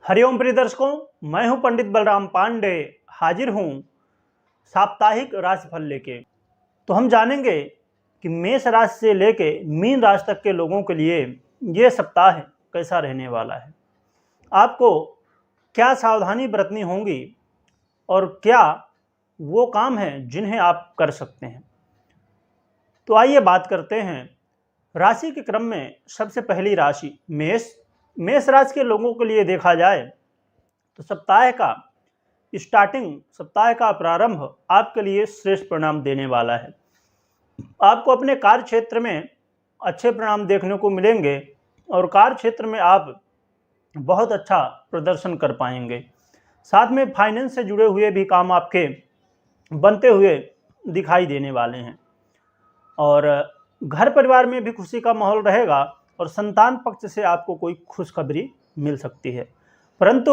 हरिओम प्रिय दर्शकों, मैं हूं पंडित बलराम पांडे, हाजिर हूं साप्ताहिक राशिफल लेके। तो हम जानेंगे कि मेष राशि से लेके मीन राशि तक के लोगों के लिए ये सप्ताह कैसा रहने वाला है। आपको क्या सावधानी बरतनी होगी और क्या वो काम हैं जिन्हें आप कर सकते हैं। तो आइए बात करते हैं। राशि के क्रम में सबसे पहली राशि मेष राशि के लोगों के लिए देखा जाए तो सप्ताह का प्रारंभ आपके लिए श्रेष्ठ परिणाम देने वाला है। आपको अपने कार्य क्षेत्र में अच्छे परिणाम देखने को मिलेंगे और कार्य क्षेत्र में आप बहुत अच्छा प्रदर्शन कर पाएंगे। साथ में फाइनेंस से जुड़े हुए भी काम आपके बनते हुए दिखाई देने वाले हैं और घर परिवार में भी खुशी का माहौल रहेगा और संतान पक्ष से आपको कोई खुशखबरी मिल सकती है। परंतु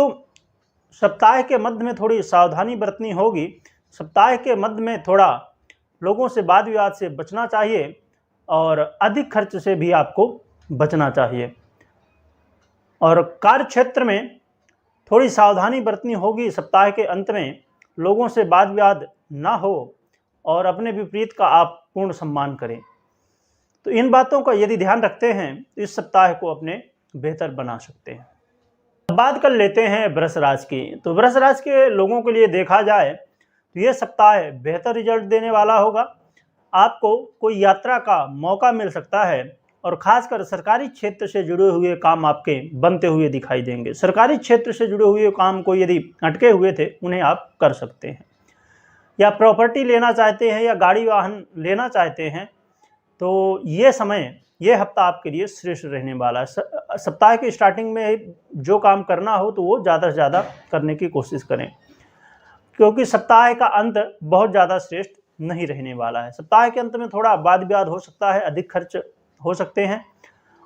सप्ताह के मध्य में थोड़ी सावधानी बरतनी होगी। सप्ताह के मध्य में थोड़ा लोगों से वाद विवाद से बचना चाहिए और अधिक खर्च से भी आपको बचना चाहिए। और कार्य क्षेत्र में थोड़ी सावधानी बरतनी होगी। सप्ताह के अंत में लोगों से वाद विवाद ना हो और अपने विपरीत का आप पूर्ण सम्मान करें। तो इन बातों का यदि ध्यान रखते हैं तो इस सप्ताह को अपने बेहतर बना सकते हैं। अब बात कर लेते हैं वृष राशि की। तो वृष राशि के लोगों के लिए देखा जाए तो ये सप्ताह बेहतर रिजल्ट देने वाला होगा। आपको कोई यात्रा का मौका मिल सकता है और खासकर सरकारी क्षेत्र से जुड़े हुए काम आपके बनते हुए दिखाई देंगे। सरकारी क्षेत्र से जुड़े हुए काम को यदि अटके हुए थे उन्हें आप कर सकते हैं, या प्रॉपर्टी लेना चाहते हैं या गाड़ी वाहन लेना चाहते हैं तो ये हफ्ता आपके लिए श्रेष्ठ रहने वाला है। सप्ताह की स्टार्टिंग में जो काम करना हो तो वो ज़्यादा से ज़्यादा करने की कोशिश करें, क्योंकि सप्ताह का अंत बहुत ज़्यादा श्रेष्ठ नहीं रहने वाला है। सप्ताह के अंत में थोड़ा वाद विवाद हो सकता है, अधिक खर्च हो सकते हैं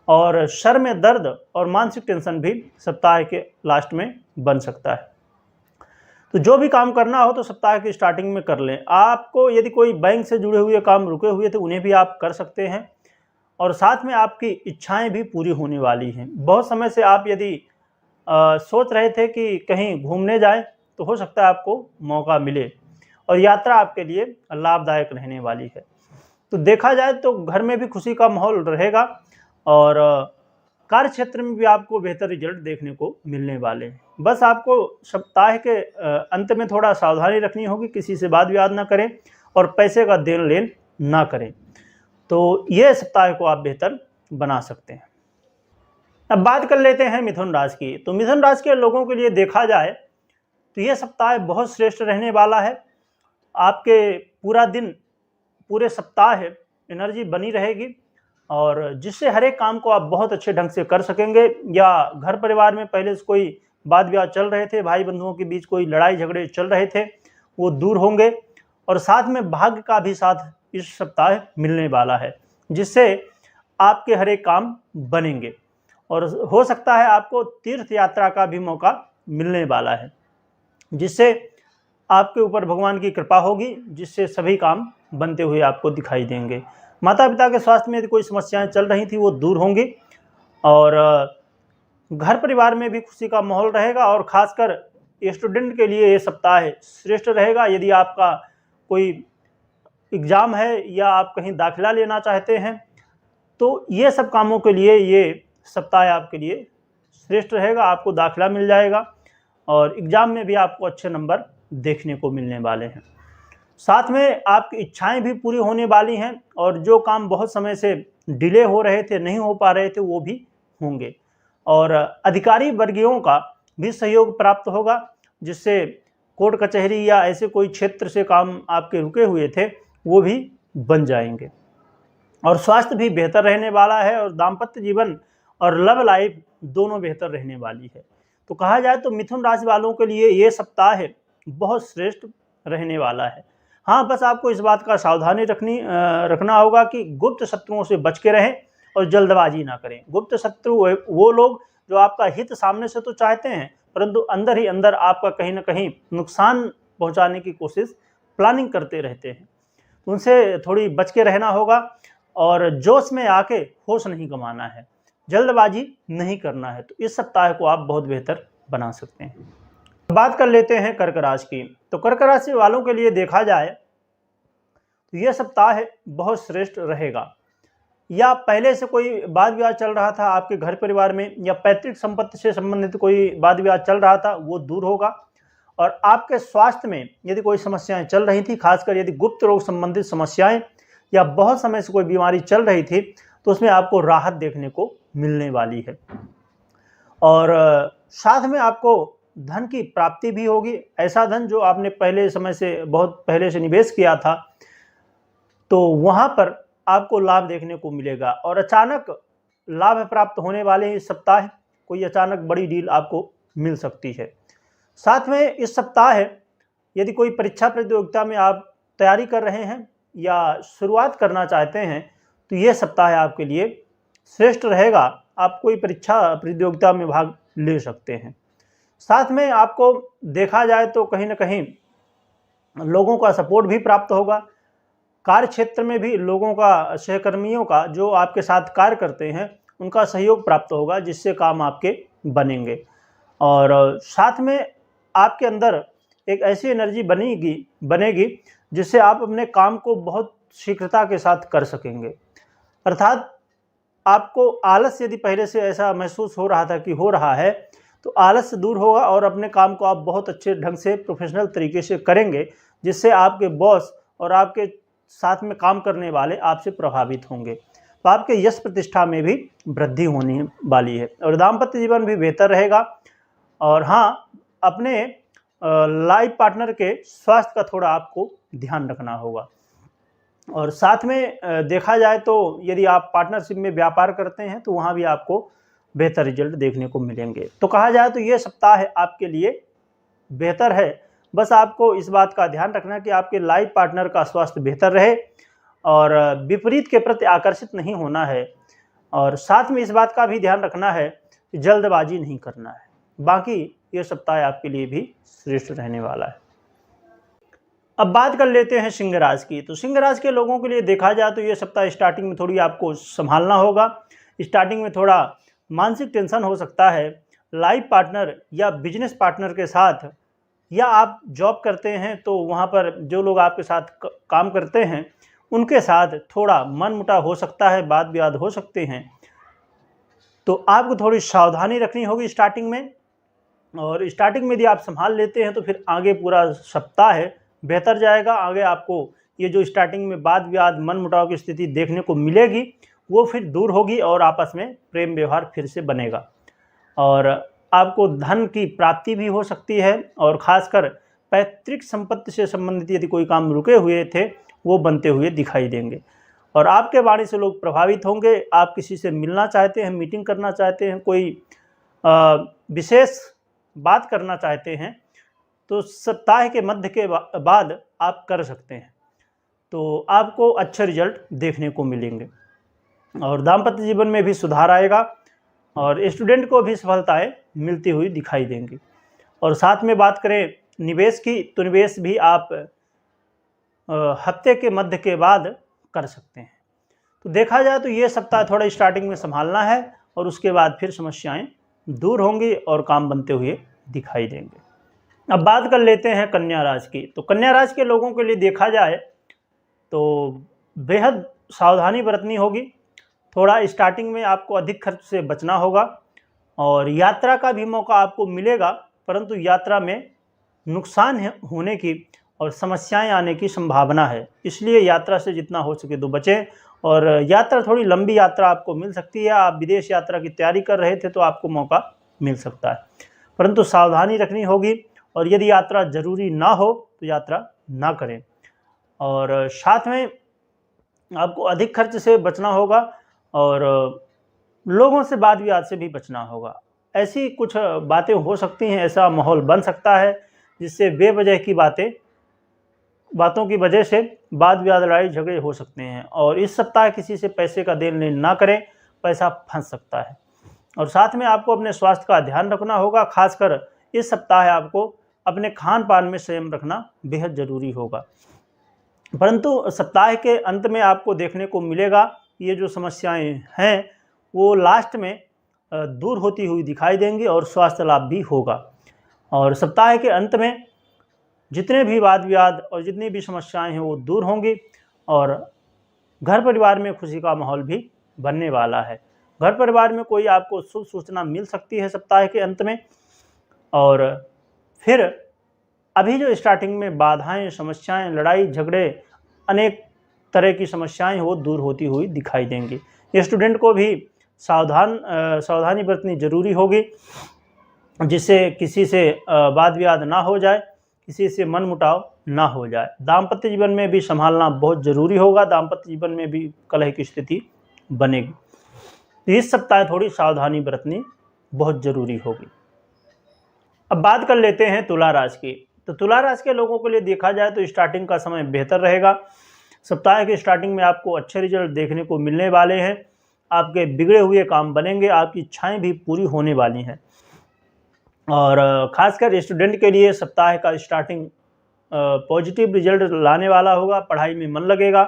और सर में दर्द और मानसिक टेंशन भी सप्ताह के लास्ट में बन सकता है। तो जो भी काम करना हो तो सप्ताह की स्टार्टिंग में कर लें। आपको यदि कोई बैंक से जुड़े हुए काम रुके हुए थे उन्हें भी आप कर सकते हैं और साथ में आपकी इच्छाएं भी पूरी होने वाली हैं। बहुत समय से आप यदि सोच रहे थे कि कहीं घूमने जाएं तो हो सकता है आपको मौका मिले और यात्रा आपके लिए लाभदायक रहने वाली है। तो देखा जाए तो घर में भी खुशी का माहौल रहेगा और कार्य क्षेत्र में भी आपको बेहतर रिजल्ट देखने को मिलने वाले हैं। बस आपको सप्ताह के अंत में थोड़ा सावधानी रखनी होगी, किसी से वाद विवाद ना करें और पैसे का देन लेन ना करें। तो ये सप्ताह को आप बेहतर बना सकते हैं। अब बात कर लेते हैं मिथुन राशि की। तो मिथुन राशि के लोगों के लिए देखा जाए तो ये सप्ताह बहुत श्रेष्ठ रहने वाला है। आपके पूरा दिन पूरे सप्ताह एनर्जी बनी रहेगी और जिससे हर एक काम को आप बहुत अच्छे ढंग से कर सकेंगे। या घर परिवार में पहले से कोई वाद विवाद चल रहे थे, भाई बंधुओं के बीच कोई लड़ाई झगड़े चल रहे थे, वो दूर होंगे और साथ में भाग्य का भी साथ इस सप्ताह मिलने वाला है, जिससे आपके हर एक काम बनेंगे और हो सकता है आपको तीर्थ यात्रा का भी मौका मिलने वाला है, जिससे आपके ऊपर भगवान की कृपा होगी, जिससे सभी काम बनते हुए आपको दिखाई देंगे। माता पिता के स्वास्थ्य में यदि कोई समस्याएं चल रही थी वो दूर होंगी और घर परिवार में भी खुशी का माहौल रहेगा और खासकर स्टूडेंट के लिए ये सप्ताह श्रेष्ठ रहेगा। यदि आपका कोई एग्ज़ाम है या आप कहीं दाखिला लेना चाहते हैं तो ये सब कामों के लिए ये सप्ताह आपके लिए श्रेष्ठ रहेगा। आपको दाखिला मिल जाएगा और एग्ज़ाम में भी आपको अच्छे नंबर देखने को मिलने वाले हैं। साथ में आपकी इच्छाएं भी पूरी होने वाली हैं और जो काम बहुत समय से डिले हो रहे थे, नहीं हो पा रहे थे, वो भी होंगे और अधिकारी वर्गीयों का भी सहयोग प्राप्त होगा, जिससे कोर्ट कचहरी या ऐसे कोई क्षेत्र से काम आपके रुके हुए थे वो भी बन जाएंगे और स्वास्थ्य भी बेहतर रहने वाला है और दाम्पत्य जीवन और लव लाइफ दोनों बेहतर रहने वाली है। तो कहा जाए तो मिथुन राशि वालों के लिए ये सप्ताह बहुत श्रेष्ठ रहने वाला है। हाँ, बस आपको इस बात का सावधानी रखना होगा कि गुप्त शत्रुओं से बच के रहें और जल्दबाजी ना करें। गुप्त शत्रु वो लोग जो आपका हित सामने से तो चाहते हैं परंतु अंदर ही अंदर आपका कहीं ना कहीं नुकसान पहुंचाने की कोशिश प्लानिंग करते रहते हैं। तो उनसे थोड़ी बच के रहना होगा और जोश में आके होश नहीं गंवाना है, जल्दबाजी नहीं करना है। तो इस सप्ताह को आप बहुत बेहतर बना सकते हैं। बात कर लेते हैं कर्क राशि की। तो कर्क राशि वालों के लिए देखा जाए तो यह सप्ताह बहुत श्रेष्ठ रहेगा। या पहले से कोई वाद विवाद चल रहा था आपके घर परिवार में, या पैतृक संपत्ति से संबंधित कोई वाद विवाद चल रहा था, वो दूर होगा। और आपके स्वास्थ्य में यदि कोई समस्याएं चल रही थी, खासकर यदि गुप्त रोग संबंधित समस्याएं या बहुत समय से कोई बीमारी चल रही थी, तो उसमें आपको राहत देखने को मिलने वाली है। और साथ में आपको धन की प्राप्ति भी होगी। ऐसा धन जो आपने पहले समय से, बहुत पहले से निवेश किया था, तो वहां पर आपको लाभ देखने को मिलेगा। और अचानक लाभ प्राप्त होने वाले इस सप्ताह कोई अचानक बड़ी डील आपको मिल सकती है। साथ में इस सप्ताह यदि कोई परीक्षा प्रतियोगिता में आप तैयारी कर रहे हैं या शुरुआत करना चाहते हैं, तो ये सप्ताह आपके लिए श्रेष्ठ रहेगा। आप कोई परीक्षा प्रतियोगिता में भाग ले सकते हैं। साथ में आपको देखा जाए तो कहीं ना कहीं लोगों का सपोर्ट भी प्राप्त होगा। कार्य क्षेत्र में भी लोगों का, सहकर्मियों का, जो आपके साथ कार्य करते हैं, उनका सहयोग प्राप्त होगा, जिससे काम आपके बनेंगे। और साथ में आपके अंदर एक ऐसी एनर्जी बनेगी जिससे आप अपने काम को बहुत शीघ्रता के साथ कर सकेंगे। अर्थात आपको आलस यदि पहले से ऐसा महसूस हो रहा था कि हो रहा है, तो आलस दूर होगा और अपने काम को आप बहुत अच्छे ढंग से, प्रोफेशनल तरीके से करेंगे, जिससे आपके बॉस और आपके साथ में काम करने वाले आपसे प्रभावित होंगे। तो आपके यश प्रतिष्ठा में भी वृद्धि होने वाली है और दाम्पत्य जीवन भी बेहतर रहेगा। और हाँ, अपने लाइफ पार्टनर के स्वास्थ्य का थोड़ा आपको ध्यान रखना होगा। और साथ में देखा जाए तो यदि आप पार्टनरशिप में व्यापार करते हैं, तो वहाँ भी आपको बेहतर रिजल्ट देखने को मिलेंगे। तो कहा जाए तो ये सप्ताह आपके लिए बेहतर है। बस आपको इस बात का ध्यान रखना कि आपके लाइफ पार्टनर का स्वास्थ्य बेहतर रहे और विपरीत के प्रति आकर्षित नहीं होना है। और साथ में इस बात का भी ध्यान रखना है कि जल्दबाजी नहीं करना है। बाकी ये सप्ताह आपके लिए भी श्रेष्ठ रहने वाला है। अब बात कर लेते हैं सिंह राशि की। तो सिंह राशि के लोगों के लिए देखा जाए तो ये सप्ताह स्टार्टिंग में थोड़ी आपको संभालना होगा। स्टार्टिंग में थोड़ा मानसिक टेंशन हो सकता है। लाइफ पार्टनर या बिजनेस पार्टनर के साथ, या आप जॉब करते हैं तो वहाँ पर जो लोग आपके साथ काम करते हैं, उनके साथ थोड़ा मनमुटाव हो सकता है, वाद विवाद हो सकते हैं। तो आपको थोड़ी सावधानी रखनी होगी स्टार्टिंग में। और स्टार्टिंग में यदि आप संभाल लेते हैं तो फिर आगे पूरा सप्ताह बेहतर जाएगा। आगे आपको ये जो स्टार्टिंग में वाद विवाद, मनमुटाव की स्थिति देखने को मिलेगी, वो फिर दूर होगी और आपस में प्रेम व्यवहार फिर से बनेगा। और आपको धन की प्राप्ति भी हो सकती है। और ख़ासकर पैतृक संपत्ति से संबंधित यदि कोई काम रुके हुए थे, वो बनते हुए दिखाई देंगे। और आपके वाणी से लोग प्रभावित होंगे। आप किसी से मिलना चाहते हैं, मीटिंग करना चाहते हैं, कोई विशेष बात करना चाहते हैं, तो सप्ताह के मध्य के बाद आप कर सकते हैं। तो आपको अच्छे रिजल्ट देखने को मिलेंगे और दाम्पत्य जीवन में भी सुधार आएगा और स्टूडेंट को भी सफलताएं मिलती हुई दिखाई देंगी। और साथ में बात करें निवेश की, तो निवेश भी आप हफ्ते के मध्य के बाद कर सकते हैं। तो देखा जाए तो ये सप्ताह थोड़ा स्टार्टिंग में संभालना है और उसके बाद फिर समस्याएं दूर होंगी और काम बनते हुए दिखाई देंगे। अब बात कर लेते हैं कन्या राशि की। तो कन्या राशि के लोगों के लिए देखा जाए तो बेहद सावधानी बरतनी होगी। थोड़ा स्टार्टिंग में आपको अधिक खर्च से बचना होगा और यात्रा का भी मौका आपको मिलेगा, परंतु यात्रा में नुकसान होने की और समस्याएं आने की संभावना है। इसलिए यात्रा से जितना हो सके तो बचें। और यात्रा, थोड़ी लंबी यात्रा आपको मिल सकती है। आप विदेश यात्रा की तैयारी कर रहे थे तो आपको मौका मिल सकता है, परंतु सावधानी रखनी होगी। और यदि यात्रा जरूरी ना हो तो यात्रा ना करें। और साथ में आपको अधिक खर्च से बचना होगा और लोगों से वाद विवाद से भी बचना होगा। ऐसी कुछ बातें हो सकती हैं, ऐसा माहौल बन सकता है जिससे बेवजह की बातों की वजह से वाद विवाद, लड़ाई झगड़े हो सकते हैं। और इस सप्ताह किसी से पैसे का देन लेन ना करें, पैसा फंस सकता है। और साथ में आपको अपने स्वास्थ्य का ध्यान रखना होगा। खासकर इस सप्ताह आपको अपने खान पान में संयम रखना बेहद ज़रूरी होगा। परंतु सप्ताह के अंत में आपको देखने को मिलेगा ये जो समस्याएं हैं वो लास्ट में दूर होती हुई दिखाई देंगी और स्वास्थ्य लाभ भी होगा। और सप्ताह के अंत में जितने भी वाद विवाद और जितनी भी समस्याएं हैं वो दूर होंगी और घर परिवार में खुशी का माहौल भी बनने वाला है। घर परिवार में कोई आपको शुभ सूचना मिल सकती है सप्ताह के अंत में। और फिर अभी जो स्टार्टिंग में बाधाएं, समस्याएं, लड़ाई झगड़े, अनेक तरह की समस्याएं वो दूर होती हुई दिखाई देंगी। स्टूडेंट को भी सावधानी बरतनी जरूरी होगी, जिससे किसी से वाद विवाद ना हो जाए, किसी से मनमुटाव ना हो जाए। दाम्पत्य जीवन में भी संभालना बहुत जरूरी होगा, दाम्पत्य जीवन में भी कलह की स्थिति बनेगी। तो इस सप्ताह थोड़ी सावधानी बरतनी बहुत जरूरी होगी। अब बात कर लेते हैं तुला राशि की। तो तुला राशि के लोगों के लिए देखा जाए तो स्टार्टिंग का समय बेहतर रहेगा। सप्ताह के स्टार्टिंग में आपको अच्छे रिजल्ट देखने को मिलने वाले हैं। आपके बिगड़े हुए काम बनेंगे, आपकी इच्छाएं भी पूरी होने वाली हैं। और खासकर स्टूडेंट के लिए सप्ताह का स्टार्टिंग पॉजिटिव रिजल्ट लाने वाला होगा, पढ़ाई में मन लगेगा।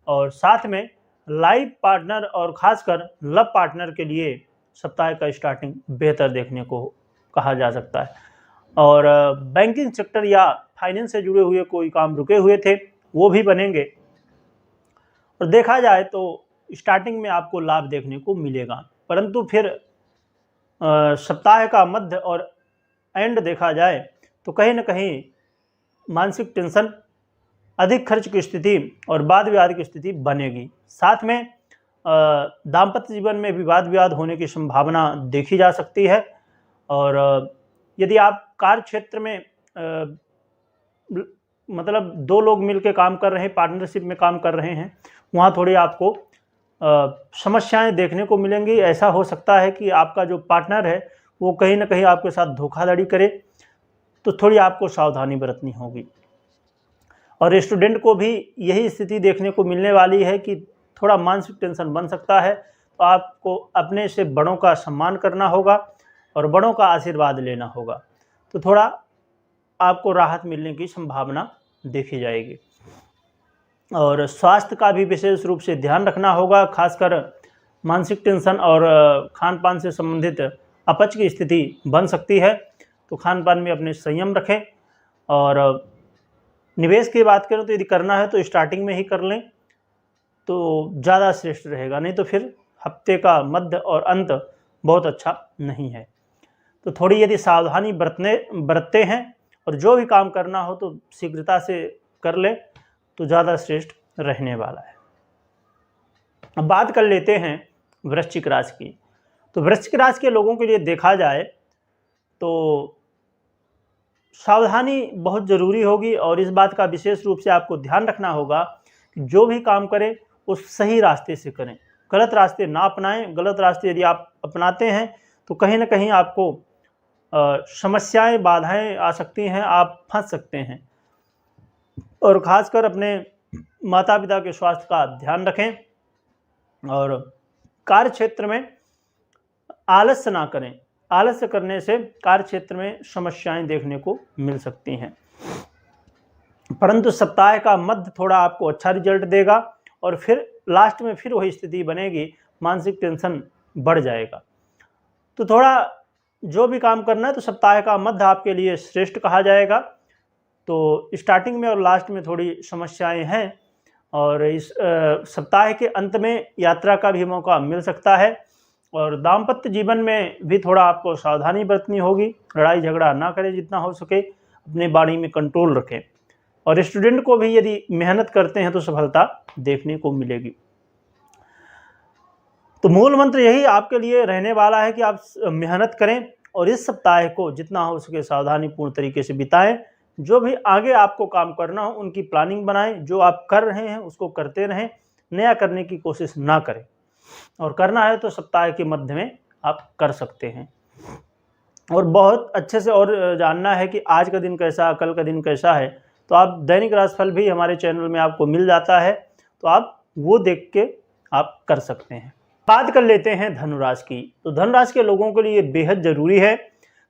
और साथ में लाइफ पार्टनर और खासकर लव पार्टनर के लिए सप्ताह का स्टार्टिंग बेहतर देखने को कहा जा सकता है। और बैंकिंग सेक्टर या फाइनेंस से जुड़े हुए कोई काम रुके हुए थे वो भी बनेंगे। और देखा जाए तो स्टार्टिंग में आपको लाभ देखने को मिलेगा, परंतु फिर सप्ताह का मध्य और एंड देखा जाए तो कहीं न कहीं मानसिक टेंशन, अधिक खर्च की स्थिति और वाद विवाद की स्थिति बनेगी। साथ में दाम्पत्य जीवन में भी वाद विवाद होने की संभावना देखी जा सकती है। और यदि आप कार्य क्षेत्र में मतलब 2 लोग मिलकर काम कर रहे हैं, पार्टनरशिप में काम कर रहे हैं, वहाँ थोड़ी आपको समस्याएं देखने को मिलेंगी। ऐसा हो सकता है कि आपका जो पार्टनर है वो कहीं ना कहीं आपके साथ धोखाधड़ी करे, तो थोड़ी आपको सावधानी बरतनी होगी। और स्टूडेंट को भी यही स्थिति देखने को मिलने वाली है कि थोड़ा मानसिक टेंशन बन सकता है। तो आपको अपने से बड़ों का सम्मान करना होगा और बड़ों का आशीर्वाद लेना होगा, तो थोड़ा आपको राहत मिलने की संभावना देखी जाएगी। और स्वास्थ्य का भी विशेष रूप से ध्यान रखना होगा, खासकर मानसिक टेंशन और खान पान से संबंधित अपच की स्थिति बन सकती है, तो खान पान में अपने संयम रखें। और निवेश की बात करें तो यदि करना है तो स्टार्टिंग में ही कर लें तो ज़्यादा श्रेष्ठ रहेगा, नहीं तो फिर हफ्ते का मध्य और अंत बहुत अच्छा नहीं है। तो थोड़ी यदि सावधानी बरतते हैं और जो भी काम करना हो तो शीघ्रता से कर लें तो ज़्यादा श्रेष्ठ रहने वाला है। अब बात कर लेते हैं वृश्चिक राशि की। तो वृश्चिक राशि के लोगों के लिए देखा जाए तो सावधानी बहुत ज़रूरी होगी और इस बात का विशेष रूप से आपको ध्यान रखना होगा कि जो भी काम करें वो सही रास्ते से करें, गलत रास्ते ना अपनाएं। गलत रास्ते यदि आप अपनाते हैं तो कहीं ना कहीं आपको समस्याएं, बाधाएं आ सकती हैं, आप फंस सकते हैं। और ख़ासकर अपने माता पिता के स्वास्थ्य का ध्यान रखें और कार्य क्षेत्र में आलस्य ना करें। आलस्य करने से कार्य क्षेत्र में समस्याएं देखने को मिल सकती हैं। परंतु सप्ताह का मध्य थोड़ा आपको अच्छा रिजल्ट देगा और फिर लास्ट में फिर वही स्थिति बनेगी, मानसिक टेंशन बढ़ जाएगा। तो थोड़ा जो भी काम करना है तो सप्ताह का मध्य आपके लिए श्रेष्ठ कहा जाएगा। तो स्टार्टिंग में और लास्ट में थोड़ी समस्याएं हैं और इस सप्ताह के अंत में यात्रा का भी मौका मिल सकता है। और दाम्पत्य जीवन में भी थोड़ा आपको सावधानी बरतनी होगी, लड़ाई झगड़ा ना करें, जितना हो सके अपने वाणी में कंट्रोल रखें। और स्टूडेंट को भी यदि मेहनत करते हैं तो सफलता देखने को मिलेगी। तो मूल मंत्र यही आपके लिए रहने वाला है कि आप मेहनत करें और इस सप्ताह को जितना हो सके सावधानीपूर्ण तरीके से बिताएं। जो भी आगे आपको काम करना हो उनकी प्लानिंग बनाएं, जो आप कर रहे हैं उसको करते रहें, नया करने की कोशिश ना करें। और करना है तो सप्ताह के मध्य में आप कर सकते हैं। और बहुत अच्छे से और जानना है कि आज का दिन कैसा, कल का दिन कैसा है, तो आप दैनिक राशिफल भी हमारे चैनल में आपको मिल जाता है, तो आप वो देख के आप कर सकते हैं। बात कर लेते हैं धनुराशि की। तो धनुराशि के लोगों के लिए बेहद ज़रूरी है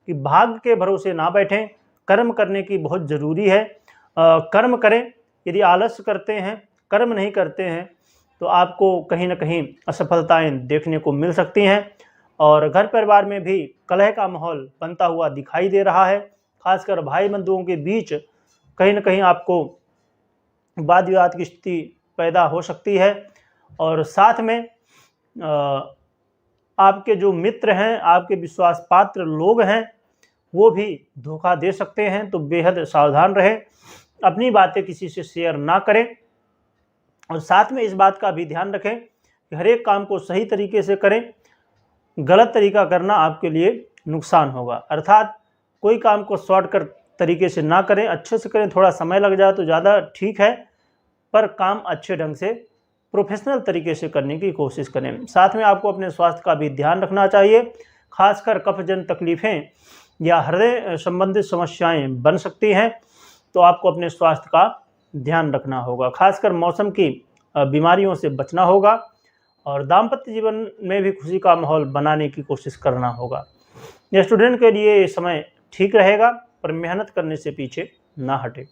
कि भाग्य के भरोसे ना बैठें, कर्म करने की बहुत ज़रूरी है। कर्म करें। यदि आलस्य करते हैं, कर्म नहीं करते हैं, तो आपको कहीं ना कहीं असफलताएं देखने को मिल सकती हैं। और घर परिवार में भी कलह का माहौल बनता हुआ दिखाई दे रहा है। खासकर भाई बंधुओं के बीच कहीं न कहीं आपको वाद विवाद की स्थिति पैदा हो सकती है। और साथ में आपके जो मित्र हैं, आपके विश्वास पात्र लोग हैं, वो भी धोखा दे सकते हैं, तो बेहद सावधान रहें। अपनी बातें किसी से शेयर ना करें और साथ में इस बात का भी ध्यान रखें कि हर एक काम को सही तरीके से करें। गलत तरीका करना आपके लिए नुकसान होगा, अर्थात कोई काम को शॉर्टकट तरीके से ना करें, अच्छे से करें। थोड़ा समय लग जाए तो ज़्यादा ठीक है, पर काम अच्छे ढंग से प्रोफेशनल तरीके से करने की कोशिश करें। साथ में आपको अपने स्वास्थ्य का भी ध्यान रखना चाहिए। खासकर कफजन्य तकलीफ़ें या हृदय संबंधित समस्याएं बन सकती हैं, तो आपको अपने स्वास्थ्य का ध्यान रखना होगा। खासकर मौसम की बीमारियों से बचना होगा और दाम्पत्य जीवन में भी खुशी का माहौल बनाने की कोशिश करना होगा। स्टूडेंट के लिए ये समय ठीक रहेगा, पर मेहनत करने से पीछे ना हटे।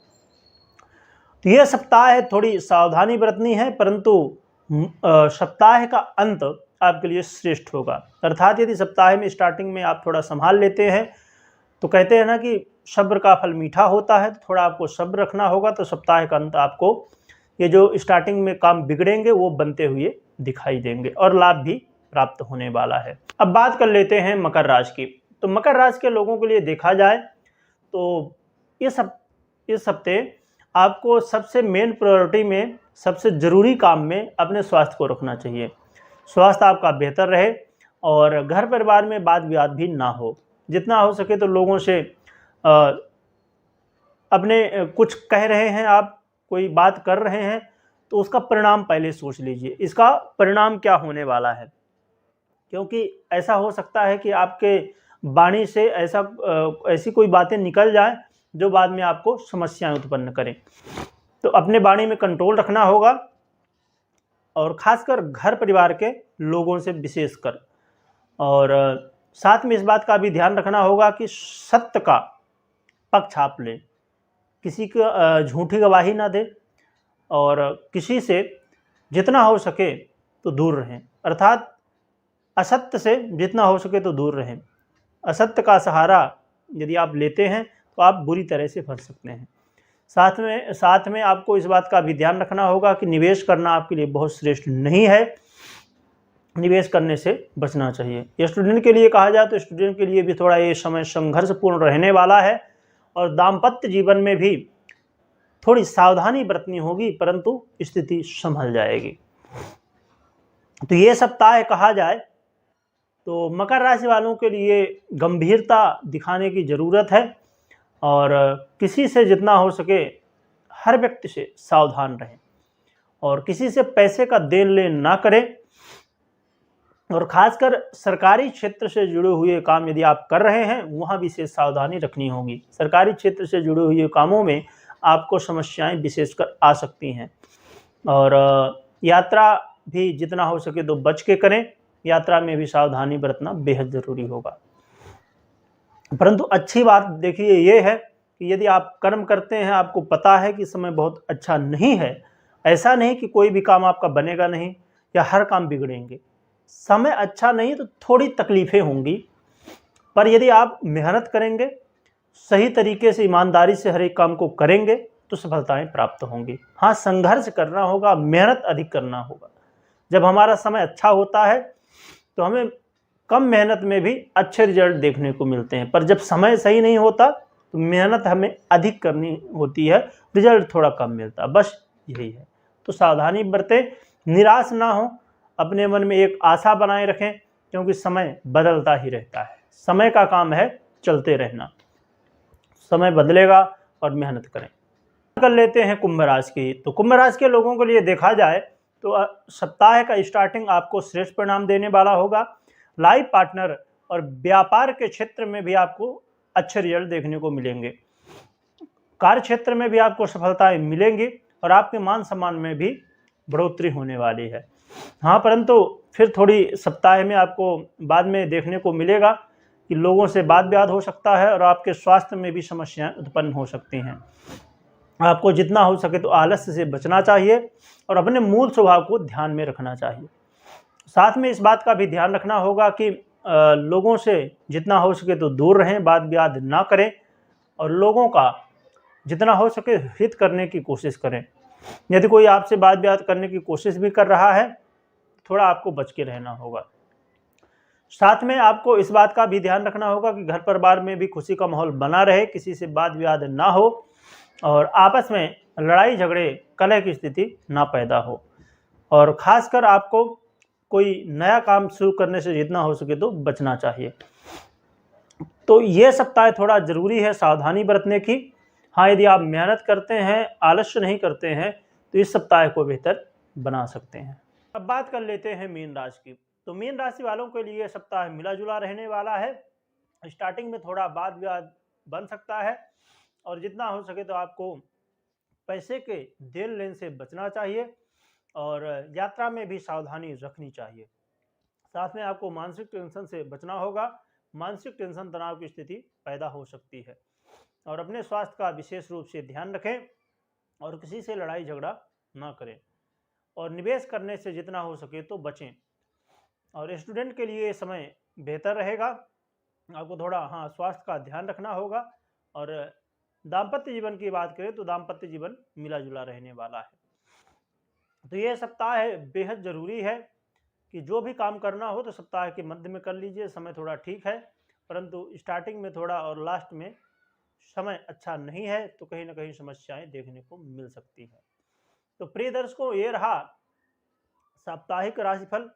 तो यह सप्ताह है, थोड़ी सावधानी बरतनी है, परंतु सप्ताह का अंत आपके लिए श्रेष्ठ होगा। अर्थात यदि सप्ताह में स्टार्टिंग में आप थोड़ा संभाल लेते हैं, तो कहते हैं ना कि सब्र का फल मीठा होता है, तो थोड़ा आपको सब्र रखना होगा। तो सप्ताह का अंत आपको ये जो स्टार्टिंग में काम बिगड़ेंगे वो बनते हुए दिखाई देंगे और लाभ भी प्राप्त होने वाला है। अब बात कर लेते हैं मकर राशि की। तो मकर राशि के लोगों के लिए देखा जाए तो इस हफ्ते आपको सबसे मेन प्रायोरिटी में, सबसे ज़रूरी काम में अपने स्वास्थ्य को रखना चाहिए। स्वास्थ्य आपका बेहतर रहे और घर परिवार में वाद विवाद भी ना हो। जितना हो सके तो लोगों से अपने कुछ कह रहे हैं, आप कोई बात कर रहे हैं, तो उसका परिणाम पहले सोच लीजिए, इसका परिणाम क्या होने वाला है। क्योंकि ऐसा हो सकता है कि आपके वाणी से ऐसी कोई बातें निकल जाएं जो बाद में आपको समस्याएं उत्पन्न करें। तो अपने वाणी में कंट्रोल रखना होगा और खासकर घर परिवार के लोगों से विशेषकर। और साथ में इस बात का भी ध्यान रखना होगा कि सत्य का पक्ष आप लें, किसी को झूठी गवाही ना दें और किसी से जितना हो सके तो दूर रहें। अर्थात असत्य से जितना हो सके तो दूर रहें। असत्य का सहारा यदि आप लेते हैं तो आप बुरी तरह से फंस सकते हैं। साथ में आपको इस बात का भी ध्यान रखना होगा कि निवेश करना आपके लिए बहुत श्रेष्ठ नहीं है, निवेश करने से बचना चाहिए। स्टूडेंट के लिए कहा जाए तो स्टूडेंट के लिए भी थोड़ा ये समय संघर्षपूर्ण रहने वाला है और दाम्पत्य जीवन में भी थोड़ी सावधानी बरतनी होगी, परंतु स्थिति संभल जाएगी। तो ये सप्ताह कहा जाए तो मकर राशि वालों के लिए गंभीरता दिखाने की ज़रूरत है और किसी से जितना हो सके हर व्यक्ति से सावधान रहें और किसी से पैसे का देन लेन ना करें। और खासकर सरकारी क्षेत्र से जुड़े हुए काम यदि आप कर रहे हैं, वहाँ विशेष सावधानी रखनी होगी। सरकारी क्षेत्र से जुड़े हुए कामों में आपको समस्याएं विशेषकर आ सकती हैं और यात्रा भी जितना हो सके तो बच के करें। यात्रा में भी सावधानी बरतना बेहद ज़रूरी होगा। परंतु अच्छी बात देखिए ये है कि यदि आप कर्म करते हैं, आपको पता है कि समय बहुत अच्छा नहीं है, ऐसा नहीं कि कोई भी काम आपका बनेगा नहीं या हर काम बिगड़ेंगे। समय अच्छा नहीं तो थोड़ी तकलीफ़ें होंगी, पर यदि आप मेहनत करेंगे, सही तरीके से ईमानदारी से हर एक काम को करेंगे तो सफलताएं प्राप्त होंगी। हाँ, संघर्ष करना होगा, मेहनत अधिक करना होगा। जब हमारा समय अच्छा होता है तो हमें कम मेहनत में भी अच्छे रिजल्ट देखने को मिलते हैं, पर जब समय सही नहीं होता तो मेहनत हमें अधिक करनी होती है, रिजल्ट थोड़ा कम मिलता है। बस यही है। तो सावधानी बरतें, निराश ना हो, अपने मन में एक आशा बनाए रखें, क्योंकि समय बदलता ही रहता है। समय का काम है चलते रहना, समय बदलेगा और मेहनत करें। कर लेते हैं कुंभ राशि की। तो कुंभ राशि के लोगों के लिए देखा जाए तो सप्ताह का स्टार्टिंग आपको श्रेष्ठ परिणाम देने वाला होगा। लाइफ पार्टनर और व्यापार के क्षेत्र में भी आपको अच्छे रिजल्ट देखने को मिलेंगे। कार्य क्षेत्र में भी आपको सफलताएं मिलेंगी और आपके मान सम्मान में भी बढ़ोतरी होने वाली है। हाँ, परंतु फिर थोड़ी सप्ताह में आपको बाद में देखने को मिलेगा कि लोगों से वाद विवाद हो सकता है और आपके स्वास्थ्य में भी समस्याएं उत्पन्न हो सकती हैं। आपको जितना हो सके तो आलस्य से बचना चाहिए और अपने मूल स्वभाव को ध्यान में रखना चाहिए। साथ में इस बात का भी ध्यान रखना होगा कि लोगों से जितना हो सके तो दूर रहें, वाद विवाद ना करें और लोगों का जितना हो सके हित करने की कोशिश करें। यदि कोई आपसे वाद विवाद करने की कोशिश भी कर रहा है, थोड़ा आपको बच के रहना होगा। साथ में आपको इस बात का भी ध्यान रखना होगा कि घर परिवार में भी खुशी का माहौल बना रहे, किसी से वाद विवाद ना हो और आपस में लड़ाई झगड़े कलह की स्थिति ना पैदा हो। और खासकर आपको कोई नया काम शुरू करने से जितना हो सके तो बचना चाहिए। तो ये सप्ताह थोड़ा ज़रूरी है सावधानी बरतने की। हाँ, यदि आप मेहनत करते हैं, आलस्य नहीं करते हैं, तो इस सप्ताह को बेहतर बना सकते हैं। अब बात कर लेते हैं मीन राशि की। तो मीन राशि वालों के लिए सप्ताह मिला-जुला रहने वाला है। स्टार्टिंग में थोड़ा वाद विवाद बन सकता है और जितना हो सके तो आपको पैसे के देन-लेन से बचना चाहिए और यात्रा में भी सावधानी रखनी चाहिए। साथ में आपको मानसिक टेंशन से बचना होगा। मानसिक टेंशन तनाव की स्थिति पैदा हो सकती है और अपने स्वास्थ्य का विशेष रूप से ध्यान रखें और किसी से लड़ाई झगड़ा ना करें और निवेश करने से जितना हो सके तो बचें। और स्टूडेंट के लिए ये समय बेहतर रहेगा। आपको थोड़ा स्वास्थ्य का ध्यान रखना होगा और दाम्पत्य जीवन की बात करें तो दाम्पत्य जीवन मिला जुला रहने वाला है। तो ये सप्ताह बेहद ज़रूरी है कि जो भी काम करना हो तो सप्ताह के मध्य में कर लीजिए। समय थोड़ा ठीक है, परंतु स्टार्टिंग में थोड़ा और लास्ट में समय अच्छा नहीं है, तो कहीं ना कहीं समस्याएं देखने को मिल सकती है। तो प्रिय दर्शकों, ये रहा साप्ताहिक राशिफल।